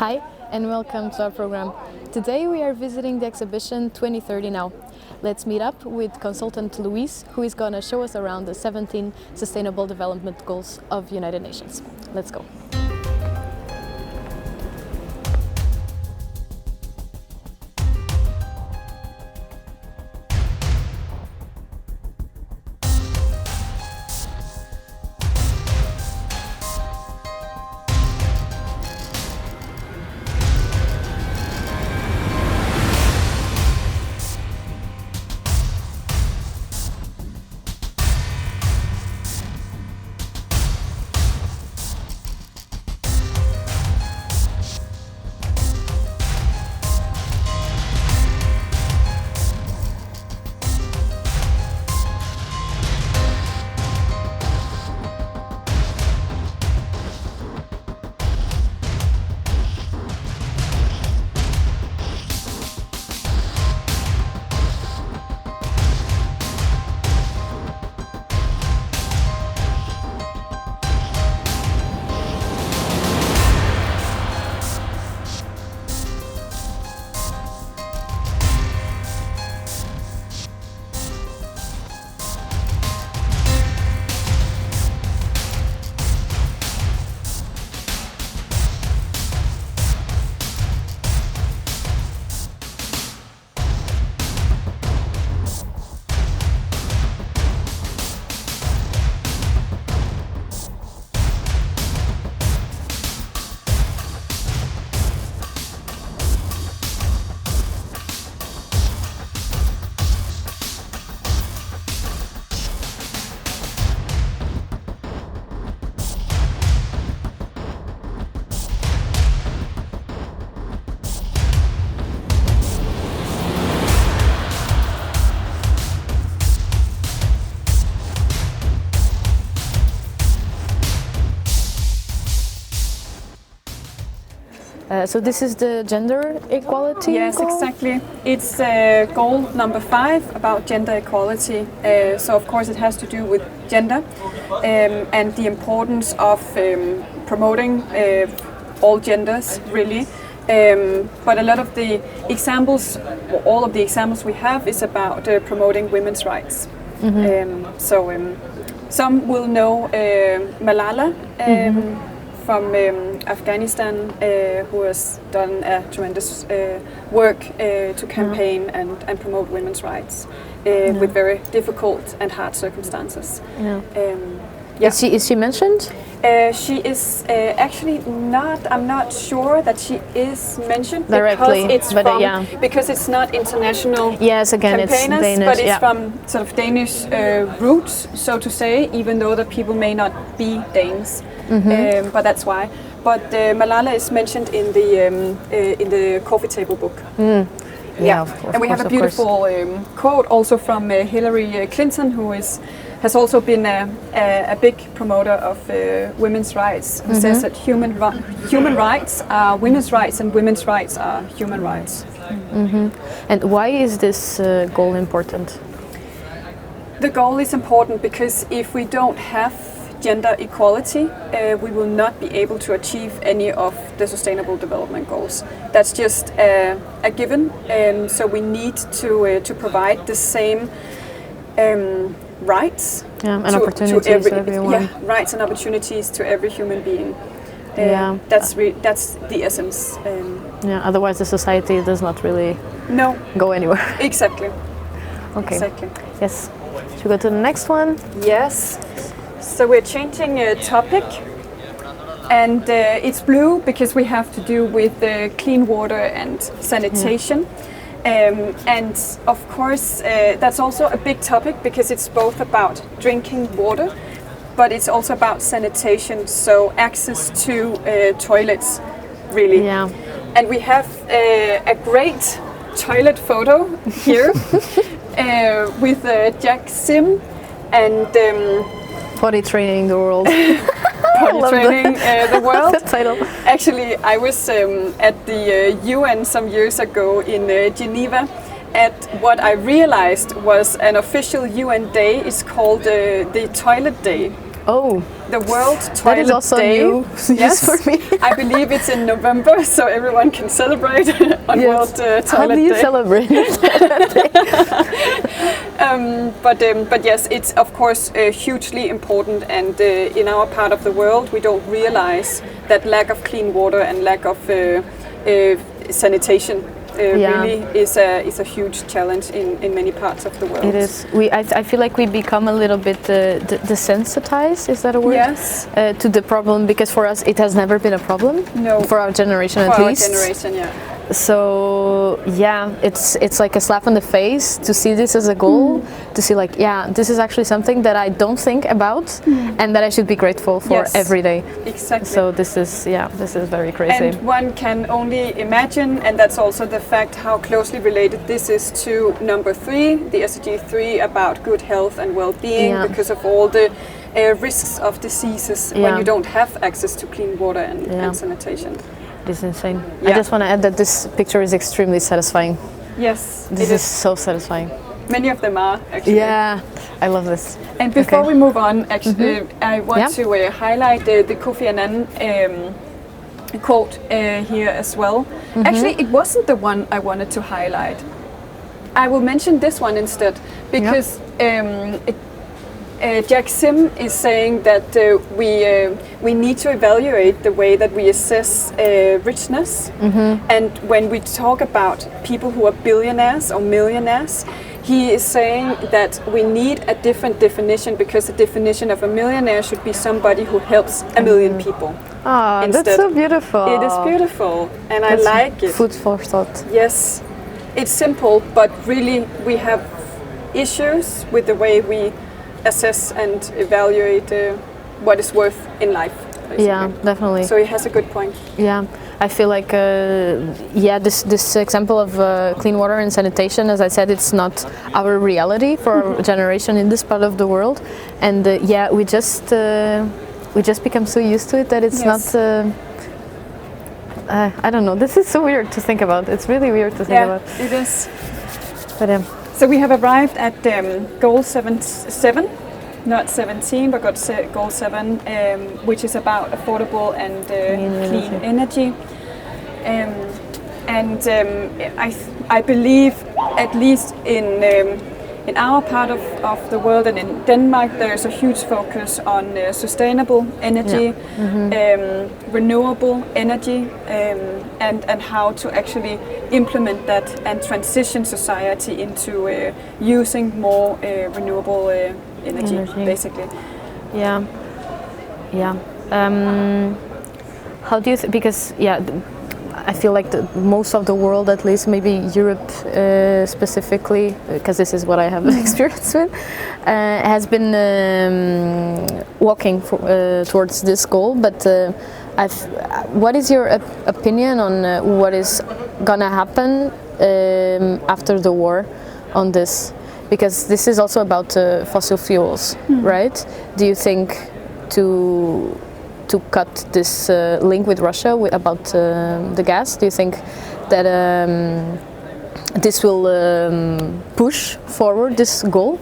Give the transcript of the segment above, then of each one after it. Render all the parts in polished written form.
Hi and welcome to our program. Today we are visiting the exhibition 2030 Now. Let's meet up with consultant Louise, who is going to show us around the 17 Sustainable Development Goals of United Nations. Let's go. So this is the gender equality Yes, goal? exactly. It's goal number 5 about gender equality. So of course it has to do with gender and the importance of promoting all genders, really. But a lot of the examples, or all of the examples we have, is about promoting women's rights. Some will know Malala from Afghanistan, who has done a tremendous work to campaign and promote women's rights with very difficult and hard circumstances. Is she mentioned? She is actually not. I'm not sure that she is mentioned Directly, because it's not international. Yes, again, campaigners, it's Danish, but it's from sort of Danish roots, so to say. Even though the people may not be Danes, but that's why. But Malala is mentioned in the coffee table book. Yeah, and we have a beautiful quote also from Hillary Clinton, who has also been a big promoter of women's rights, who says that human rights are women's rights and women's rights are human rights. And why is this goal important? The goal is important because if we don't have gender equality, we will not be able to achieve any of the Sustainable Development Goals. That's just a given, so we need to provide the same rights and opportunities to everyone. Yeah, rights and opportunities to every human being. That's the essence. Otherwise the society does not really go anywhere. Exactly. Okay. Exactly. Yes. Should we go to the next one? Yes. So we're changing a topic, and it's blue because we have to do with clean water and sanitation. And of course, that's also a big topic because it's both about drinking water, but it's also about sanitation, so access to toilets, really. Yeah. And we have a great toilet photo here with Jack Sim and Potty training the world. Potty training the world. The title. Actually, I was at the UN some years ago in Geneva at what I realized was an official UN day. It's called the Toilet Day. Oh, the World that Toilet is also Day. new Yes, for me. I believe it's in November, so everyone can celebrate on Yes. World Toilet How do you Day. celebrate? But yes, it's of course hugely important, and in our part of the world, we don't realize that lack of clean water and lack of sanitation really is a huge challenge in many parts of the world. It is. I feel like we become a little bit desensitized. Is that a word? Yes. To the problem, because for us it has never been a problem. No. For our generation at For our least. generation, yeah. So yeah, it's like a slap on the face to see this as a goal, to see like, yeah, this is actually something that I don't think about and that I should be grateful for every day. Exactly. So this is very crazy. And one can only imagine, and that's also the fact how closely related this is to number 3, the SDG 3 about good health and well-being, because of all the risks of diseases when you don't have access to clean water and sanitation. This is insane. I just want to add that this picture is extremely satisfying. Yes, this is so satisfying. Many of them are actually. Yeah, I love this. And before we move on, actually, I want to highlight the Kofi Annan quote here as well. Actually, it wasn't the one I wanted to highlight. I will mention this one instead, because Jack Sim is saying that we need to evaluate the way that we assess richness. And when we talk about people who are billionaires or millionaires, he is saying that we need a different definition, because the definition of a millionaire should be somebody who helps a million people. Ah, that's so beautiful. It is beautiful, and I like it. Food for thought. Yes, it's simple, but really we have issues with the way we assess and evaluate what is worth in life, basically. Yeah, definitely. So he has a good point. Yeah, I feel like this example of clean water and sanitation, as I said, it's not our reality for our generation in this part of the world, and we just become so used to it that it's not. I don't know. This is so weird to think about. It's really weird to think about. Yeah, it is. But so we have arrived at goal 7, not 17, but goal 7, which is about affordable and clean energy. I believe, at least in our part of the world and in Denmark, there's a huge focus on sustainable energy, renewable energy, and how to actually implement that and transition society into using more renewable energy, basically. Yeah. How do you because I feel like most of the world, at least maybe Europe specifically, because this is what I have experience with, has been walking towards this goal. But what is your opinion on what is gonna happen after the war on this? Because this is also about fossil fuels, right? Do you think to cut this link with Russia about the gas? Do you think that this will push forward this goal?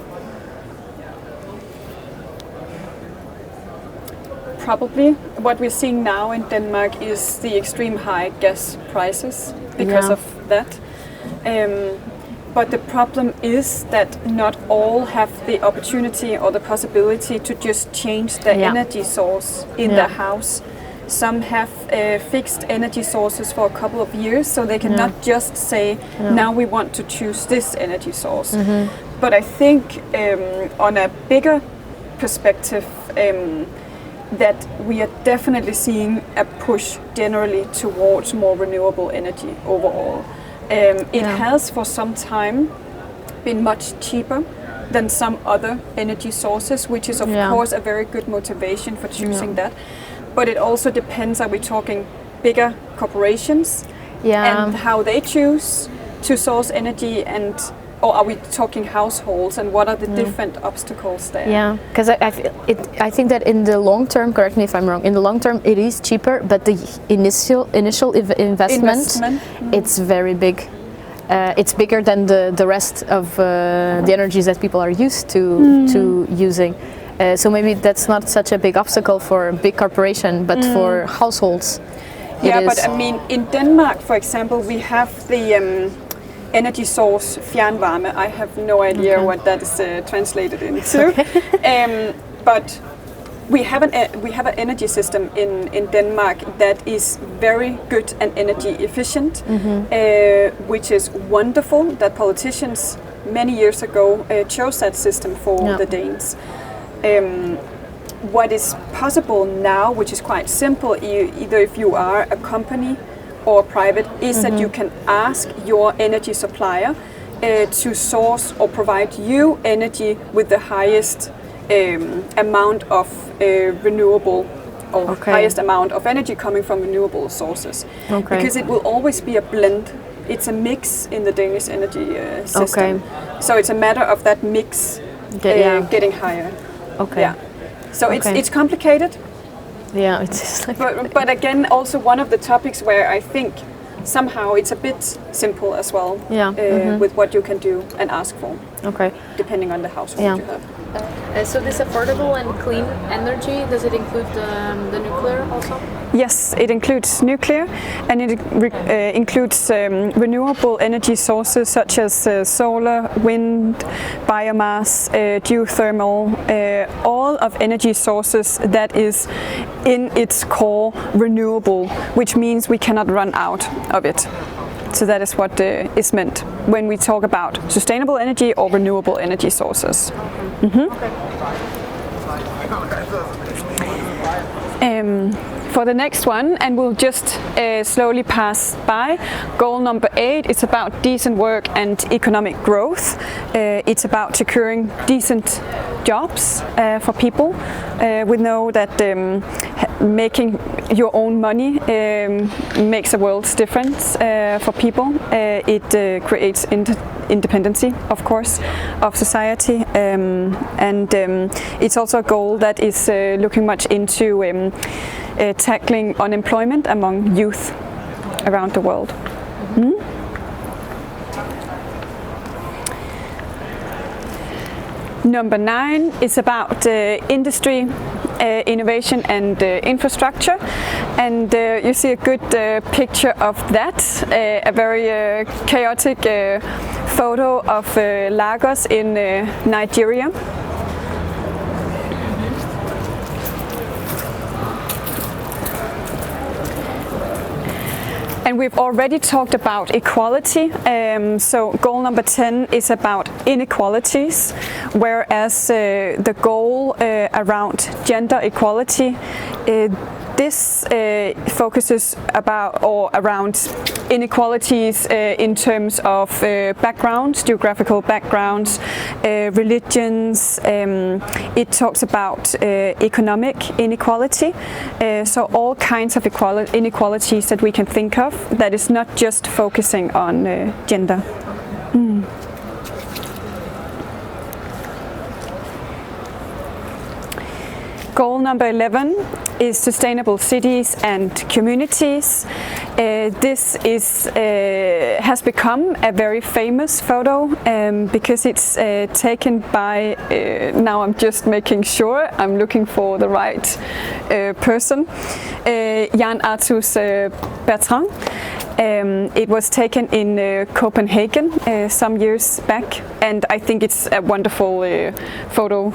Probably. What we're seeing now in Denmark is the extreme high gas prices because of that. But the problem is that not all have the opportunity or the possibility to just change their energy source in their house. Some have fixed energy sources for a couple of years, so they cannot just say, now we want to choose this energy source. But I think on a bigger perspective, that we are definitely seeing a push generally towards more renewable energy overall. It has for some time been much cheaper than some other energy sources, which is of course a very good motivation for choosing that. But it also depends, are we talking bigger corporations and how they choose to source energy, or are we talking households, and what are the different obstacles there? Yeah, because I think that in the long term, correct me if I'm wrong, in the long term it is cheaper, but the initial investment it's very big. It's bigger than the rest of the energies that people are used to using. So maybe that's not such a big obstacle for a big corporation, but for households. Yeah, but I mean, in Denmark, for example, we have the energy source fjernvarme. I have no idea what that is translated into. But we have an energy system in Denmark that is very good and energy efficient, which is wonderful. That politicians many years ago chose that system for the Danes. What is possible now, which is quite simple, either if you are a company or private, is that you can ask your energy supplier to source or provide you energy with the highest amount of renewable or highest amount of energy coming from renewable sources. Because it will always be a blend. It's a mix in the Danish energy system. So it's a matter of that mix getting higher. So it's complicated. Yeah, it's like but again, also one of the topics where I think somehow it's a bit simple as well. With what you can do and ask for. Depending on the household you have. So this affordable and clean energy, does it include the nuclear also? Yes, it includes nuclear, and it includes renewable energy sources such as solar, wind, biomass, geothermal, all of energy sources that is in its core renewable, which means we cannot run out of it. So that is what is meant when we talk about sustainable energy or renewable energy sources. For the next one, and we'll just slowly pass by, goal number 8 is about decent work and economic growth. It's about securing decent jobs for people. We know that making your own money makes a world's difference for people. It creates independency, of course, of society, and it's also a goal that is looking much into tackling unemployment among youth around the world. Number 9 is about industry, innovation and infrastructure, and you see a good picture of that, a very chaotic photo of Lagos in Nigeria. And we've already talked about equality, so goal number 10 is about inequalities, whereas the goal around gender equality, this focuses about or around inequalities in terms of backgrounds, geographical backgrounds, religions. It talks about economic inequality, so all kinds of inequalities that we can think of that is not just focusing on gender. Goal number 11 is sustainable cities and communities. This is has become a very famous photo because it's taken by, now I'm just making sure I'm looking for the right person, Jan Arthus Bertrand. It was taken in Copenhagen some years back, and I think it's a wonderful photo,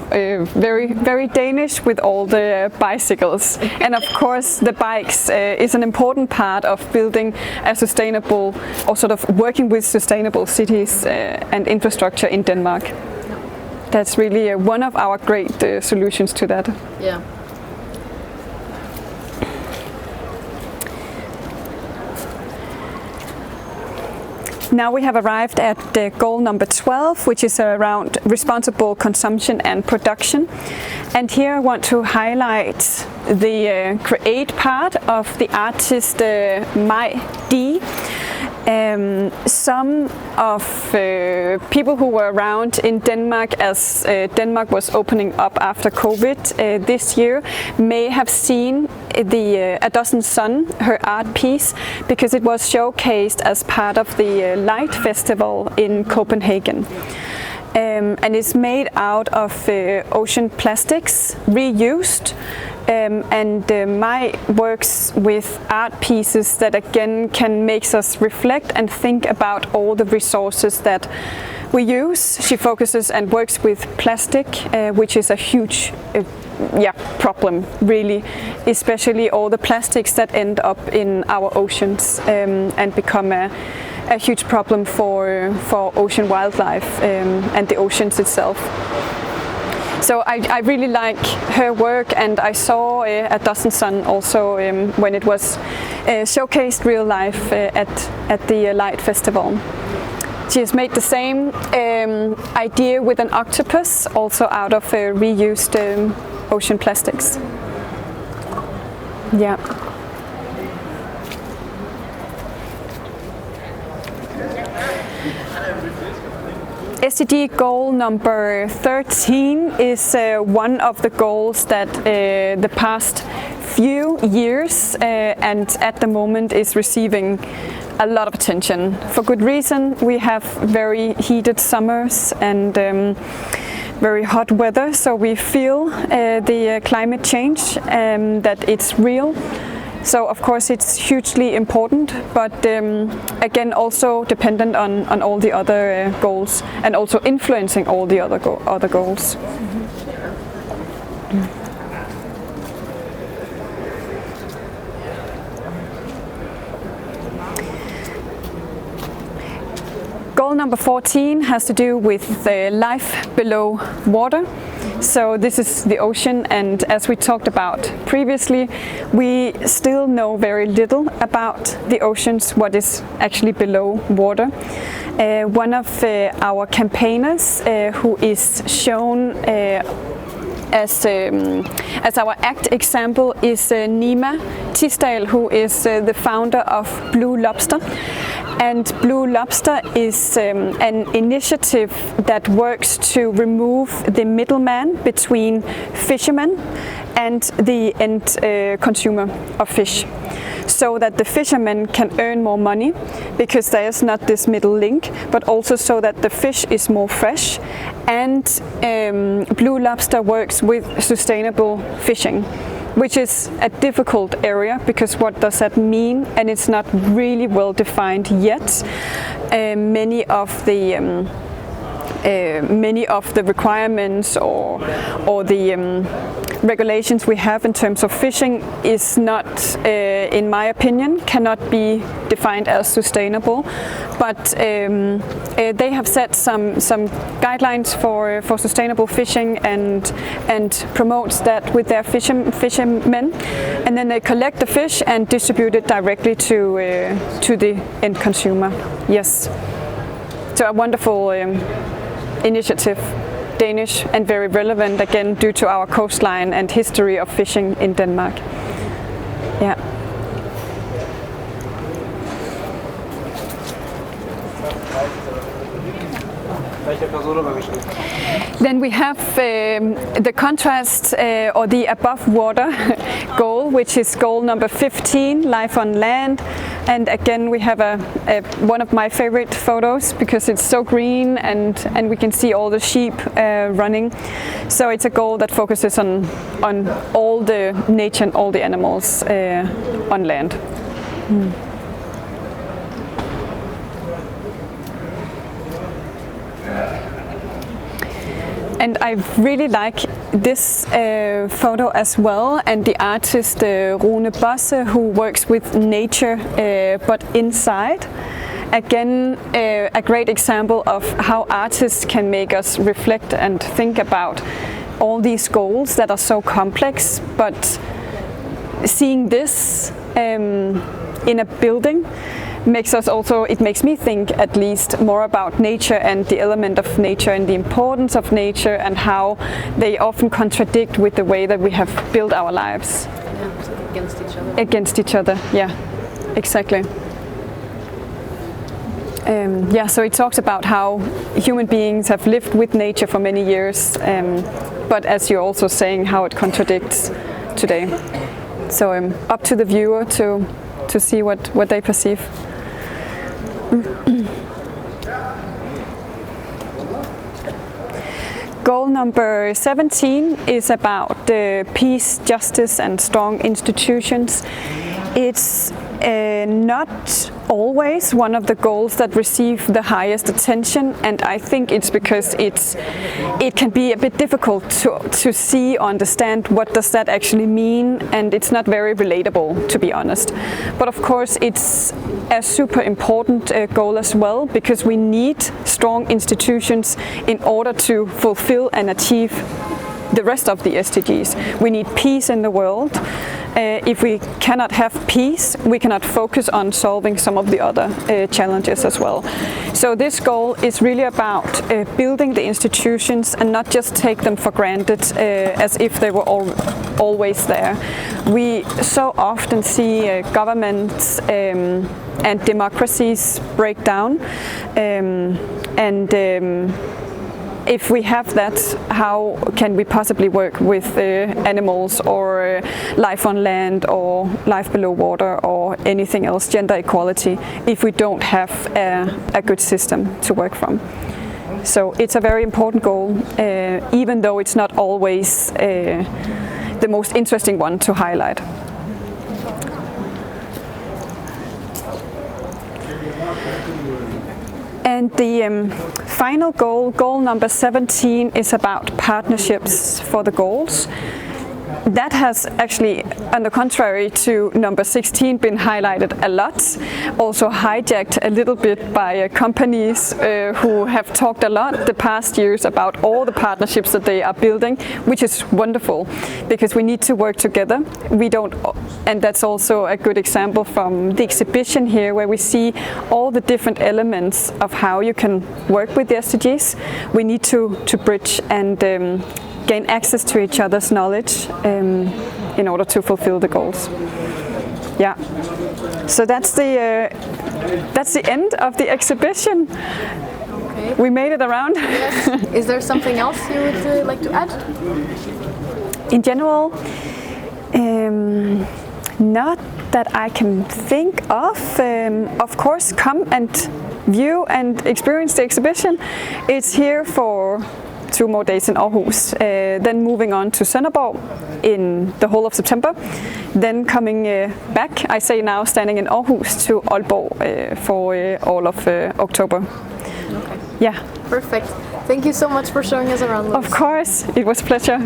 very Danish with all the bicycles. And of course the bikes is an important part of building a sustainable, or sort of working with sustainable cities and infrastructure in Denmark. That's really one of our great solutions to that. Yeah. Now we have arrived at goal number 12, which is around responsible consumption and production. And here I want to highlight the create part of the artist Mai D. Some of people who were around in Denmark as Denmark was opening up after COVID this year may have seen the A Dozen Sun, her art piece, because it was showcased as part of the Light Festival in Copenhagen. and it's made out of ocean plastics, reused. My works with art pieces that again can make us reflect and think about all the resources that we use. She focuses and works with plastic, which is a huge problem, really, especially all the plastics that end up in our oceans and become a huge problem for ocean wildlife and the oceans itself. So I really like her work, and I saw at Dust and Sun also when it was showcased real life at the Light Festival. She has made the same idea with an octopus, also out of reused ocean plastics. Yeah. SDG goal number 13 is one of the goals that the past few years and at the moment is receiving a lot of attention. For good reason. We have very heated summers and very hot weather, so we feel the climate change, that it's real. So of course it's hugely important, but again also dependent on all the other goals, and also influencing all the other goals. Goal number 14 has to do with life below water. So this is the ocean, and as we talked about previously, we still know very little about the oceans, what is actually below water. One of our campaigners who is shown as our ACT example is Nima Tisdal, who is the founder of Blue Lobster. And Blue Lobster is an initiative that works to remove the middleman between fishermen and the end consumer of fish, so that the fishermen can earn more money because there is not this middle link, but also so that the fish is more fresh. And Blue Lobster works with sustainable fishing, which is a difficult area, because what does that mean? And it's not really well defined yet. Many of the requirements or the regulations we have in terms of fishing is not, in my opinion, cannot be defined as sustainable. But they have set some guidelines for sustainable fishing and promotes that with their fishermen, and then they collect the fish and distribute it directly to the end consumer. Yes, so a wonderful initiative, Danish, and very relevant again due to our coastline and history of fishing in Denmark. Yeah. Then we have the contrast or the above water goal, which is goal number 15, life on land. And again, we have one of my favorite photos because it's so green and we can see all the sheep running. So it's a goal that focuses on all the nature and all the animals on land. And I really like this photo as well, and the artist Rune Bosse, who works with nature but inside. Again, a great example of how artists can make us reflect and think about all these goals that are so complex, but seeing this in a building it makes me think at least more about nature and the element of nature and the importance of nature and how they often contradict with the way that we have built our lives. Yeah, against each other. Against each other, yeah, exactly. So it talks about how human beings have lived with nature for many years, but as you're also saying, how it contradicts today. So up to the viewer to see what they perceive. Goal number 17 is about peace, justice and strong institutions. It's not always one of the goals that receive the highest attention, and I think it's because it can be a bit difficult to see or understand what does that actually mean, and it's not very relatable, to be honest. But of course it's a super important goal as well, because we need strong institutions in order to fulfill and achieve the rest of the SDGs. We need peace in the world. If we cannot have peace, we cannot focus on solving some of the other challenges as well. So this goal is really about building the institutions and not just take them for granted as if they were always there. We so often see governments and democracies break down, if we have that, how can we possibly work with animals or life on land or life below water or anything else, gender equality, if we don't have a good system to work from? So it's a very important goal, even though it's not always the most interesting one to highlight. And the final goal, goal number 17, is about partnerships for the goals. That has actually, on the contrary to number 16, been highlighted a lot, also hijacked a little bit by companies who have talked a lot the past years about all the partnerships that they are building, which is wonderful, because we need to work together. We don't, and that's also a good example from the exhibition here, where we see all the different elements of how you can work with the SDGs. We need to bridge and gain access to each other's knowledge in order to fulfill the goals. Yeah, so that's the end of the exhibition. Okay. We made it around. Yes. Is there something else you would like to add? In general, not that I can think of. Of course, come and view and experience the exhibition. It's here for 2 more days in Aarhus, then moving on to Sønderborg in the whole of September, then coming back, I say now, standing in Aarhus, to Aalborg for all of October. Okay. Yeah. Perfect. Thank you so much for showing us around, Louise. Of course, it was a pleasure.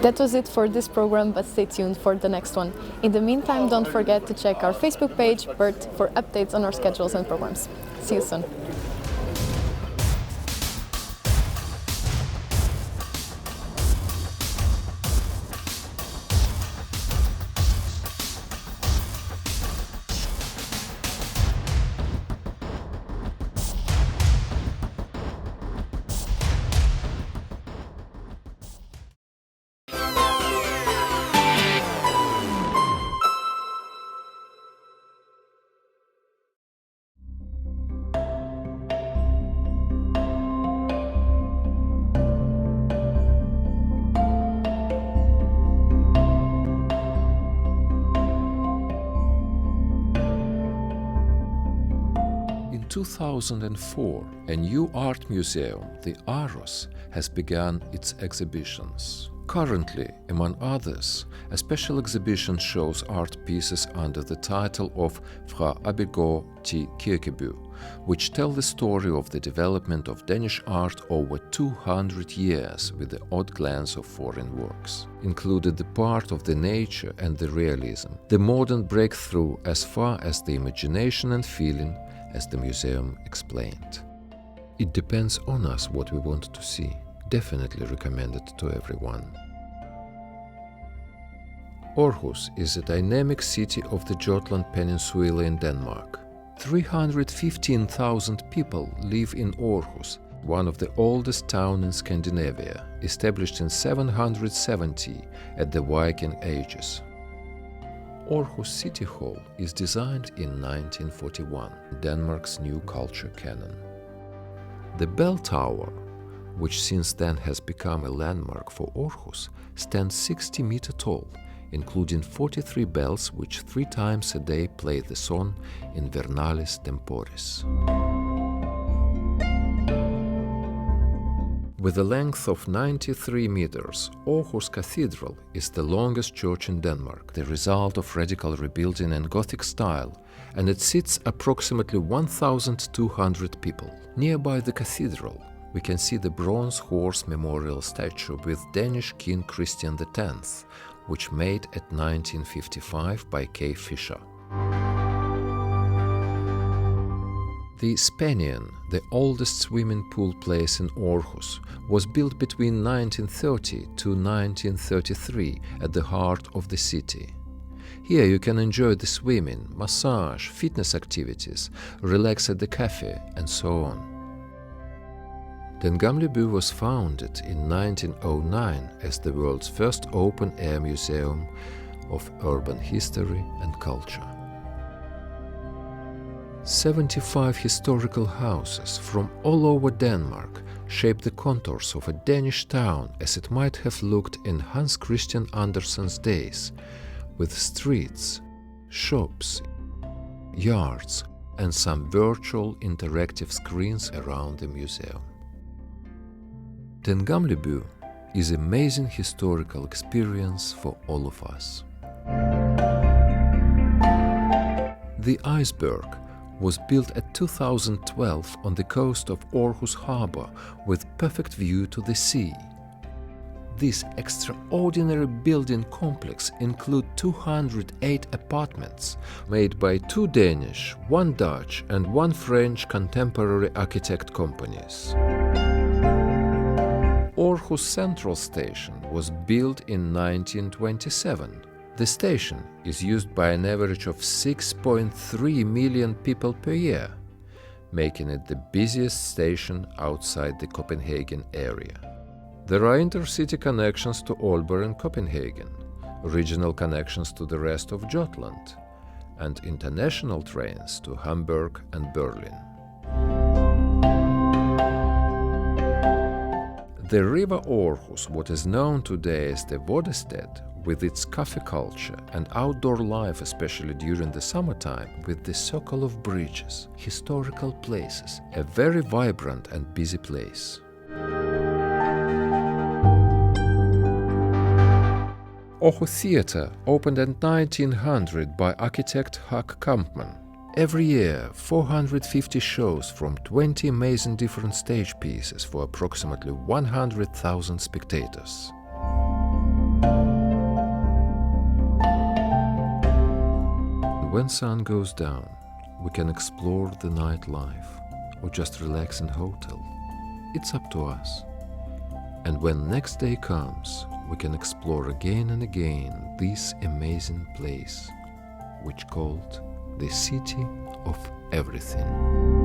That was it for this program, but stay tuned for the next one. In the meantime, don't forget to check our Facebook page, BURT, for updates on our schedules and programs. See you soon. 2004, a new art museum, the Aros, has begun its exhibitions. Currently, among others, a special exhibition shows art pieces under the title of Fra Abigail til Kirkeby, which tell the story of the development of Danish art over 200 years with the odd glance of foreign works. Included the part of the nature and the realism, the modern breakthrough as far as the imagination and feeling, as the museum explained. It depends on us what we want to see. Definitely recommended to everyone. Aarhus is a dynamic city of the Jutland Peninsula in Denmark. 315,000 people live in Aarhus, one of the oldest towns in Scandinavia, established in 770 at the Viking Ages. Aarhus City Hall is designed in 1941, Denmark's new culture canon. The bell tower, which since then has become a landmark for Aarhus, stands 60 meters tall, including 43 bells which 3 times a day play the song Invernalis Temporis. With a length of 93 meters, Aarhus Cathedral is the longest church in Denmark, the result of radical rebuilding in Gothic style, and it seats approximately 1,200 people. Nearby the cathedral, we can see the bronze horse memorial statue with Danish King Christian X, which made at 1955 by K. Fisher. The Spanian, the oldest swimming pool place in Aarhus, was built between 1930 to 1933 at the heart of the city. Here you can enjoy the swimming, massage, fitness activities, relax at the cafe, and so on. Den Gamle By was founded in 1909 as the world's first open-air museum of urban history and culture. 75 historical houses from all over Denmark shape the contours of a Danish town as it might have looked in Hans Christian Andersen's days, with streets, shops, yards, and some virtual interactive screens around the museum. Den Gamle By is an amazing historical experience for all of us. The iceberg was built at 2012 on the coast of Aarhus Harbor with perfect view to the sea. This extraordinary building complex includes 208 apartments made by 2 Danish, 1 Dutch and 1 French contemporary architect companies. Aarhus Central Station was built in 1927. The station is used by an average of 6.3 million people per year, making it the busiest station outside the Copenhagen area. There are intercity connections to Aalborg and Copenhagen, regional connections to the rest of Jutland, and international trains to Hamburg and Berlin. The river Aarhus, what is known today as the Vodested, with its coffee culture and outdoor life, especially during the summertime, with the circle of bridges, historical places, a very vibrant and busy place. Aarhus Theatre opened in 1900 by architect Huck Kampmann. Every year, 450 shows from 20 amazing different stage pieces for approximately 100,000 spectators. When sun goes down, we can explore the nightlife or just relax in hotel. It's up to us. And when next day comes, we can explore again and again this amazing place, which called the City of Everything.